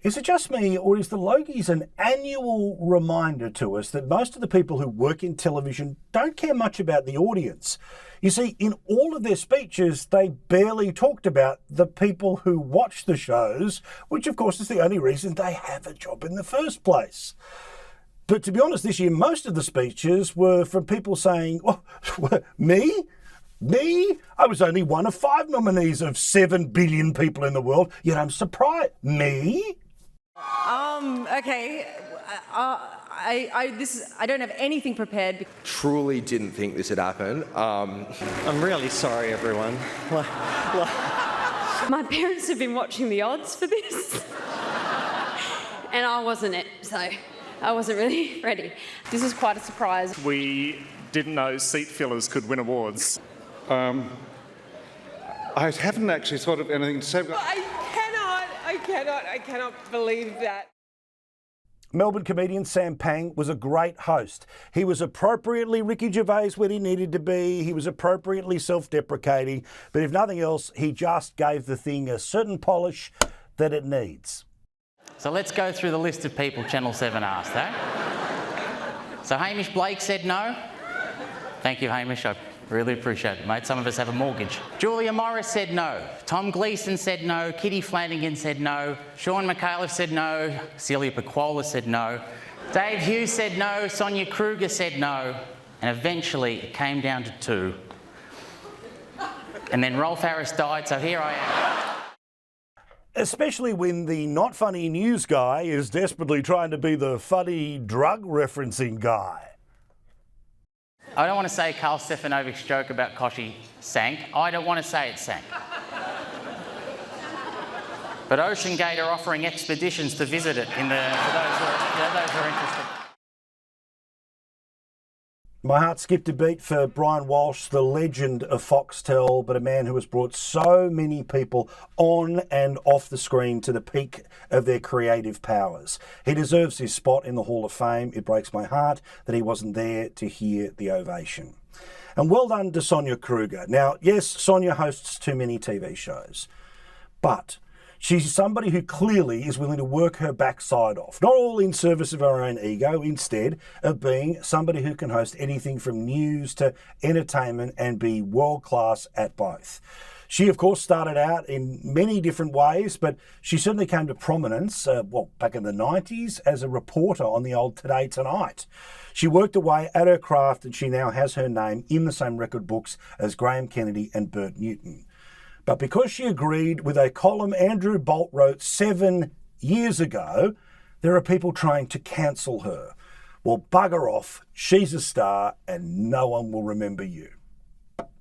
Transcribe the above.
Is it just me, or is the Logies an annual reminder to us that most of the people who work in television don't care much about the audience? You see, in all of their speeches, they barely talked about the people who watch the shows, which of course is the only reason they have a job in the first place. But to be honest, this year, most of the speeches were from people saying, oh, me? Me? I was only one of 5 nominees of 7 billion people in the world, yet I'm surprised. Me? Okay. I don't have anything prepared. Truly didn't think this had happened. I'm really sorry, everyone. My parents have been watching the odds for this, and I wasn't it, so I wasn't really ready. This is quite a surprise. We didn't know seat fillers could win awards. I haven't actually thought of anything to say. I cannot believe that. Melbourne comedian Sam Pang was a great host. He was appropriately Ricky Gervais when he needed to be. He was appropriately self-deprecating. But if nothing else, he just gave the thing a certain polish that it needs. So let's go through the list of people Channel 7 asked, eh? So Hamish Blake said no. Thank you, Hamish. I really appreciate it, mate. Some of us have a mortgage. Julia Morris said no. Tom Gleeson said no. Kitty Flanagan said no. Sean McAuliffe said no. Celia Pacquola said no. Dave Hughes said no. Sonia Kruger said no. And eventually it came down to 2. And then Rolf Harris died, so here I am. Especially when the not funny news guy is desperately trying to be the funny drug referencing guy. I don't want to say Karl Stefanovic's joke about Koshi sank. I don't want to say it sank. But OceanGate are offering expeditions to visit it for those who are interested. My heart skipped a beat for Brian Walsh, the legend of Foxtel, but a man who has brought so many people on and off the screen to the peak of their creative powers. He deserves his spot in the Hall of Fame. It breaks my heart that he wasn't there to hear the ovation. And well done to Sonia Kruger. Now, yes, Sonia hosts too many TV shows, but she's somebody who clearly is willing to work her backside off, not all in service of her own ego, instead of being somebody who can host anything from news to entertainment and be world-class at both. She, of course, started out in many different ways, but she certainly came to prominence, back in the 90s as a reporter on the old Today Tonight. She worked away at her craft and she now has her name in the same record books as Graham Kennedy and Bert Newton. But because she agreed with a column Andrew Bolt wrote 7 years ago, there are people trying to cancel her. Well, bugger off. She's a star and no one will remember you.